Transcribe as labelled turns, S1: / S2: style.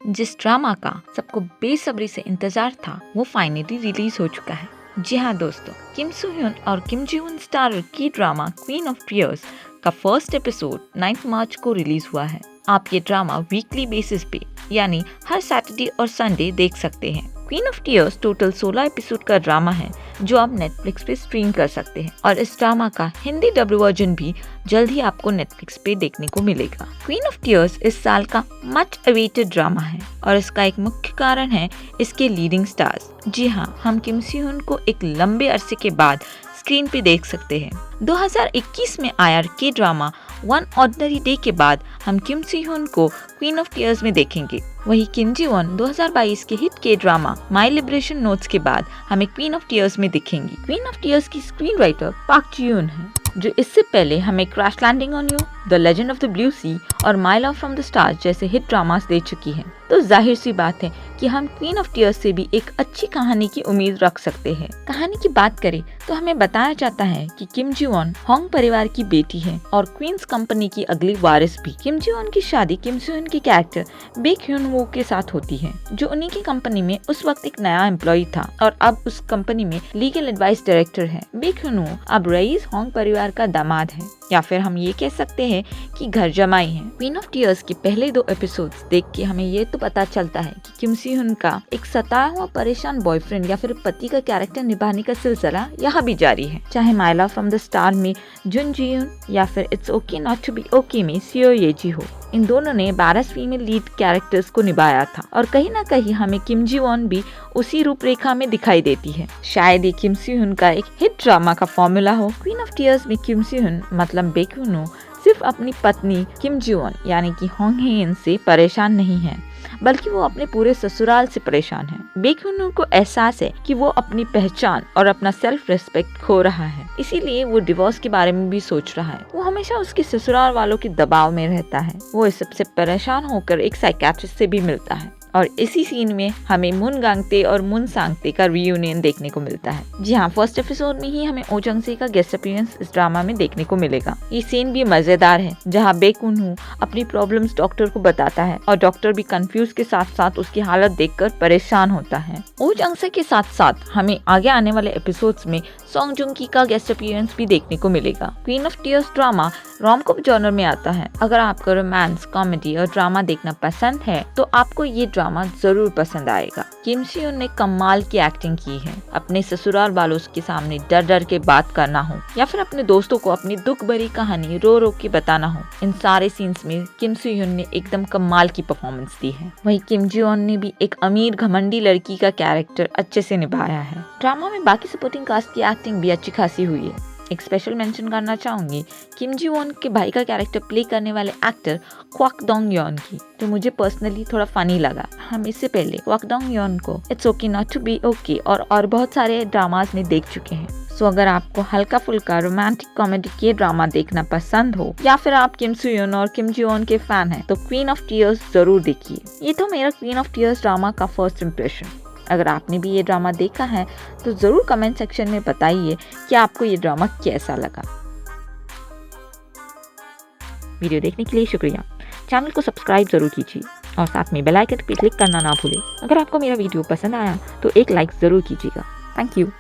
S1: जिस ड्रामा का सबको बेसब्री से इंतजार था वो फाइनली रिलीज हो चुका है। जी हाँ दोस्तों, किम सो hyun और किम जी वोन स्टारर की ड्रामा क्वीन ऑफ टीयर्स का फर्स्ट एपिसोड 9 मार्च को रिलीज हुआ है। आप ये ड्रामा वीकली बेसिस पे यानी हर सैटरडे और संडे देख सकते हैं। Queen of tears total 16 episode का ड्रामा है जो आप नेटफ्लिक्स पे स्ट्रीम कर सकते हैं और इस ड्रामा का हिंदी डब वर्जन भी जल्द ही आपको नेटफ्लिक्स पे देखने को मिलेगा। क्वीन ऑफ टीयर्स इस साल का मच अवेटेड ड्रामा है और इसका एक मुख्य कारण है इसके लीडिंग स्टार्स। जी हाँ, हम किम सी hyun को एक लंबे अरसे के बाद स्क्रीन पे देख सकते हैं। 2021 में आया के ड्रामा वन ऑर्डिनरी डे के बाद हम किम सी hyun को क्वीन ऑफ टीयर्स में देखेंगे। वही किम जी वोन 2022 के हिट के ड्रामा माई लिबरेशन नोट्स के बाद हमें क्वीन ऑफ टीयर्स में दिखेंगी। क्वीन ऑफ टीयर्स की screen writer Park Ji Yun है जो इससे पहले हमें crash landing on you, the legend of the blue sea और my love from the stars जैसे हिट ड्रामास दे चुकी हैं। तो जाहिर सी बात है कि हम क्वीन ऑफ टीयर्स से भी एक अच्छी कहानी की उम्मीद रख सकते हैं। कहानी की बात करें तो हमें बताया जाता है कि किम जी वोन होंग परिवार की बेटी है और क्वींस कंपनी की अगली वारिस भी। किम जी वोन की शादी किम सो hyun के कैरेक्टर बेक ह्यून वो के साथ होती है जो उन्हीं की कंपनी में उस वक्त एक नया एम्प्लॉय था और अब उस कंपनी में लीगल एडवाइस डायरेक्टर है। बेक ह्यून वो अब रईस होंग परिवार का दामाद है या फिर हम ये कह सकते हैं कि घर जमाई है। क्वीन ऑफ टीयर्स के पहले 2 एपिसोड्स देख के हमें ये तो पता चलता है कि किम सी hyun का एक सताया हुआ परेशान बॉयफ्रेंड या फिर पति का कैरेक्टर निभाने का सिलसिला यहाँ भी जारी है। चाहे my love from the star में जुन जी hyun या फिर it's okay not to be okay में सियो ये जी हो, इन दोनों ने 12 फीमेल लीड कैरेक्टर्स को निभाया था और कहीं ना कहीं हमें किम जी वोन भी उसी रूपरेखा में दिखाई देती है। शायद ये किम सी hyun का एक हिट ड्रामा का फॉर्मूला हो। क्वीन ऑफ टीयर्स में किम सी hyun मतलब बेक ह्यून हो सिर्फ अपनी पत्नी किम जी वोन यानी कि होंग हे इन से परेशान नहीं है बल्कि वो अपने पूरे ससुराल से परेशान है। बेक ह्यून हो को एहसास है कि वो अपनी पहचान और अपना सेल्फ रिस्पेक्ट खो रहा है, इसीलिए वो डिवोर्स के बारे में भी सोच रहा है। वो हमेशा उसके ससुराल वालों के दबाव में रहता है। वो इस सबसे परेशान होकर एक साइकियाट्रिस्ट से भी मिलता है और इसी सीन में हमें मुन गांगते और मुन सांगते का रियूनियन देखने को मिलता है। जी हाँ, फर्स्ट एपिसोड में ही हमें ओ जंग से का गेस्ट अपीयरेंस इस ड्रामा में देखने को मिलेगा। ये सीन भी मजेदार है जहाँ बेक ह्यून हो अपनी प्रॉब्लम्स डॉक्टर को बताता है और डॉक्टर भी कंफ्यूज के साथ साथ उसकी हालत देखकर परेशान होता है। ओ जंग से के साथ साथ हमें आगे आने वाले एपिसोड्स में सॉन्ग जुंग की का गेस्ट अपीयरेंस भी देखने को मिलेगा। Queen of tears drama rom-com genre में आता है। अगर आपको रोमांस, कॉमेडी और ड्रामा देखना पसंद है तो आपको ये ड्रामा जरूर पसंद आएगा। किम सी hyun ने कमाल की एक्टिंग की है। अपने ससुराल वालों के सामने डर डर के बात करना हो या फिर अपने दोस्तों को अपनी दुख भरी कहानी रो रो के बताना हो, इन सारे सीन्स में किम सी hyun ने एकदम कमाल की परफॉर्मेंस दी है। वहीं किम जी वोन ने भी एक अमीर घमंडी लड़की का कैरेक्टर अच्छे से निभाया है। ड्रामा में बाकी सपोर्टिंग कास्ट की एक्टिंग भी अच्छी खासी हुई है। एक स्पेशल मेंशन करना चाहूंगी किम जी वोन के भाई का कैरेक्टर प्ले करने वाले एक्टर क्वाक डोंग यॉन की, तो मुझे पर्सनली थोड़ा फनी लगा। हम इससे पहले क्वाक डोंग यॉन को it's okay not to be okay और बहुत सारे ड्रामास में देख चुके हैं। सो अगर आपको हल्का फुल्का रोमांटिक कॉमेडी के ड्रामा देखना पसंद हो या फिर आप किम सो hyun और किम जी वोन के फैन हैं तो क्वीन ऑफ टीयर्स जरूर देखिए। ये तो मेरा क्वीन ऑफ टीयर्स ड्रामा का फर्स्ट इम्प्रेशन। अगर आपने भी ये ड्रामा देखा है तो जरूर कमेंट सेक्शन में बताइए कि आपको ये ड्रामा कैसा लगा। वीडियो देखने के लिए शुक्रिया। चैनल को सब्सक्राइब जरूर कीजिए और साथ में बेल आइकन पे क्लिक करना ना भूलें। अगर आपको मेरा वीडियो पसंद आया तो एक लाइक जरूर कीजिएगा। Thank you.